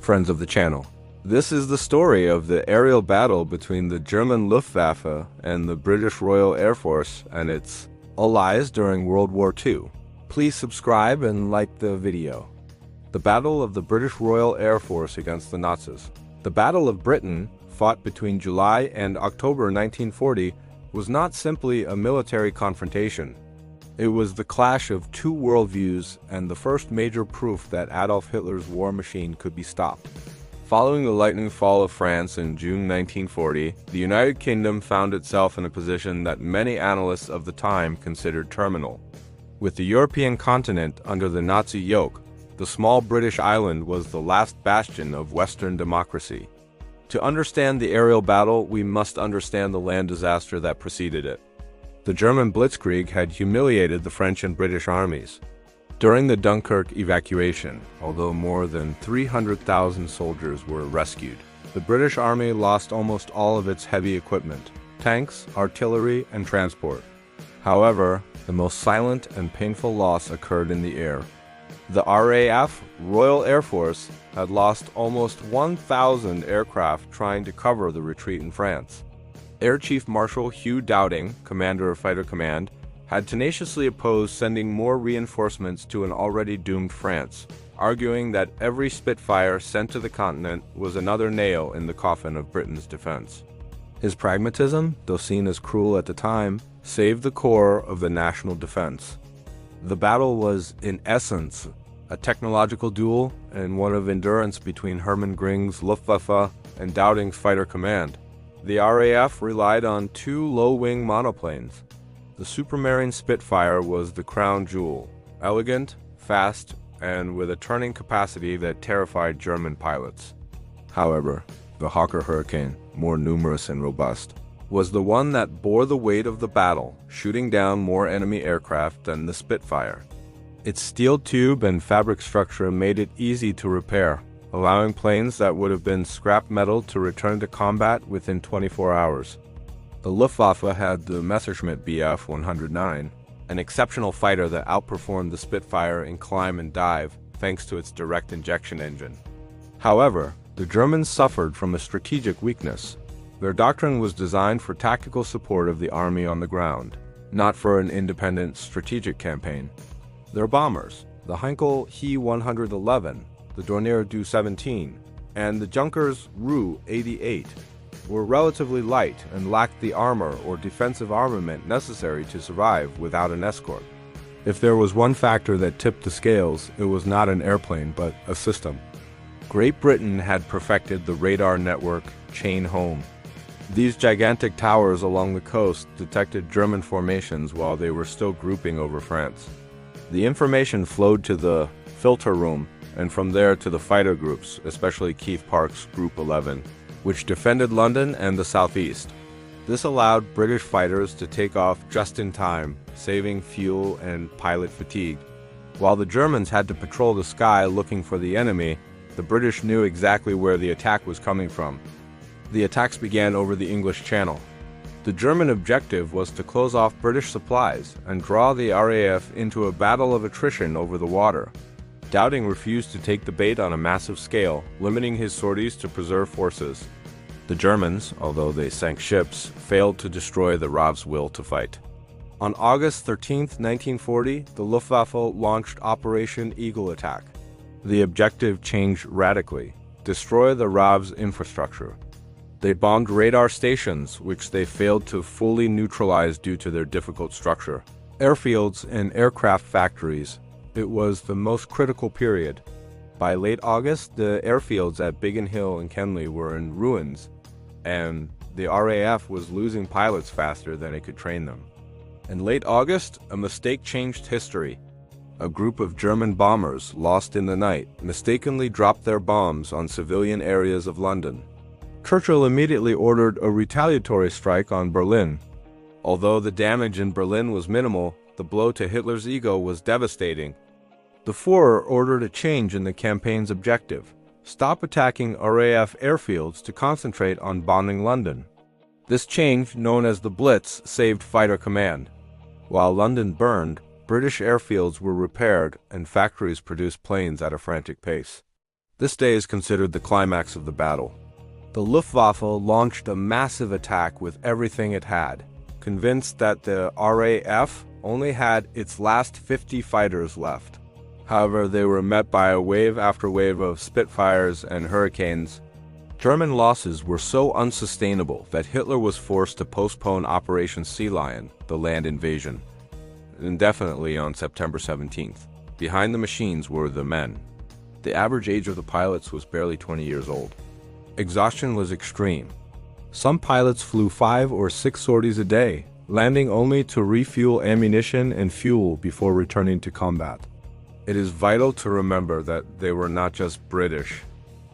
friends of the channel. This is the story of the aerial battle between the German Luftwaffe and the British Royal Air Force and its allies during World War II. Please subscribe and like the video. The Battle of the British Royal Air Force against the Nazis. The Battle of Britain, fought between July and October 1940, was not simply a military confrontation. It was the clash of two worldviews and the first major proof that Adolf Hitler's war machine could be stopped. Following the lightning fall of France in June 1940, the United Kingdom found itself in a position that many analysts of the time considered terminal. With the European continent under the Nazi yoke, the small British island was the last bastion of Western democracy. To understand the aerial battle, we must understand the land disaster that preceded it. The German blitzkrieg had humiliated the French and British armies. During the Dunkirk evacuation, although more than 300,000 soldiers were rescued, the British Army lost almost all of its heavy equipment, tanks, artillery, and transport. However, the most silent and painful loss occurred in the air. The RAF, Royal Air Force, had lost almost 1,000 aircraft trying to cover the retreat in France. Air Chief Marshal Hugh Dowding, commander of Fighter Command, had tenaciously opposed sending more reinforcements to an already doomed France, arguing that every Spitfire sent to the continent was another nail in the coffin of Britain's defense. His pragmatism, though seen as cruel at the time, saved the core of the national defense. The battle was, in essence, a technological duel and one of endurance between Hermann Göring's Luftwaffe and Dowding's Fighter Command. The RAF relied on two low-wing monoplanes. The Supermarine Spitfire was the crown jewel, elegant, fast, and with a turning capacity that terrified German pilots. However, the Hawker Hurricane, more numerous and robust, was the one that bore the weight of the battle, shooting down more enemy aircraft than the Spitfire. Its steel tube and fabric structure made it easy to repair, allowing planes that would have been scrap metal to return to combat within 24 hours. The Luftwaffe had the Messerschmitt Bf 109, an exceptional fighter that outperformed the Spitfire in climb and dive thanks to its direct injection engine. However, the Germans suffered from a strategic weakness. Their doctrine was designed for tactical support of the army on the ground, not for an independent strategic campaign. Their bombers, the Heinkel He 111, the Dornier Du 17, and the Junkers Ru 88, were relatively light and lacked the armor or defensive armament necessary to survive without an escort. If there was one factor that tipped the scales, it was not an airplane but a system. Great Britain had perfected the radar network Chain Home. These gigantic towers along the coast detected German formations while they were still grouping over France. The information flowed to the filter room and from there to the fighter groups, especially Keith Park's Group 11, which defended London and the southeast. This allowed British fighters to take off just in time, saving fuel and pilot fatigue. While the Germans had to patrol the sky looking for the enemy, the British knew exactly where the attack was coming from. The attacks began over the English Channel. The German objective was to close off British supplies and draw the RAF into a battle of attrition over the water. Dowding refused to take the bait on a massive scale, limiting his sorties to preserve forces. The Germans, although they sank ships, failed to destroy the RAF's will to fight. On August 13, 1940, the Luftwaffe launched Operation Eagle Attack. The objective changed radically: destroy the RAF's infrastructure. They bombed radar stations, which they failed to fully neutralize due to their difficult structure. Airfields and aircraft factories. It was the most critical period. By late August, the airfields at Biggin Hill and Kenley were in ruins, and the RAF was losing pilots faster than it could train them. In late August, a mistake changed history. A group of German bombers, lost in the night, mistakenly dropped their bombs on civilian areas of London. Churchill immediately ordered a retaliatory strike on Berlin. Although the damage in Berlin was minimal, the blow to Hitler's ego was devastating. The Führer ordered a change in the campaign's objective: stop attacking RAF airfields to concentrate on bombing London. This change, known as the Blitz, saved Fighter Command. While London burned, British airfields were repaired and factories produced planes at a frantic pace. This day is considered the climax of the battle. The Luftwaffe launched a massive attack with everything it had, convinced that the RAF only had its last 50 fighters left. However, they were met by a wave after wave of Spitfires and Hurricanes. German losses were so unsustainable that Hitler was forced to postpone Operation Sea Lion, the land invasion, indefinitely on September 17th. Behind the machines were the men. The average age of the pilots was barely 20 years old. Exhaustion was extreme. Some pilots flew 5 or 6 sorties a day, landing only to refuel ammunition and fuel before returning to combat. It is vital to remember that they were not just British.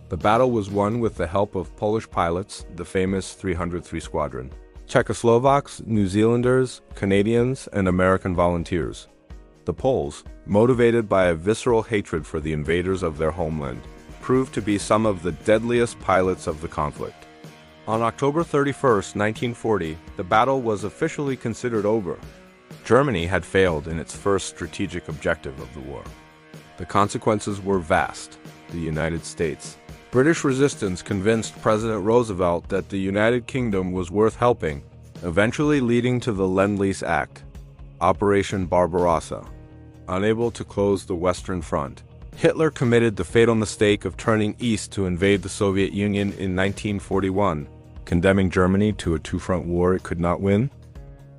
The battle was won with the help of Polish pilots, the famous 303 Squadron, Czechoslovaks, New Zealanders, Canadians, and American volunteers. The Poles, motivated by a visceral hatred for the invaders of their homeland, proved to be some of the deadliest pilots of the conflict. On October 31, 1940, the battle was officially considered over. Germany had failed in its first strategic objective of the war. The consequences were vast. The United States. British resistance convinced President Roosevelt that the United Kingdom was worth helping, eventually leading to the Lend-Lease Act. Operation Barbarossa. Unable to close the Western Front, Hitler committed the fatal mistake of turning east to invade the Soviet Union in 1941, condemning Germany to a two-front war it could not win.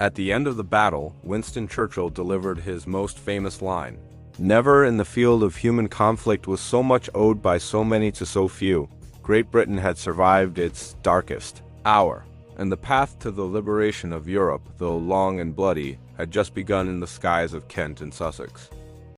At the end of the battle, Winston Churchill delivered his most famous line, "Never in the field of human conflict was so much owed by so many to so few. Great Britain had survived its darkest hour, and the path to the liberation of Europe, though long and bloody, had just begun in the skies of Kent and Sussex."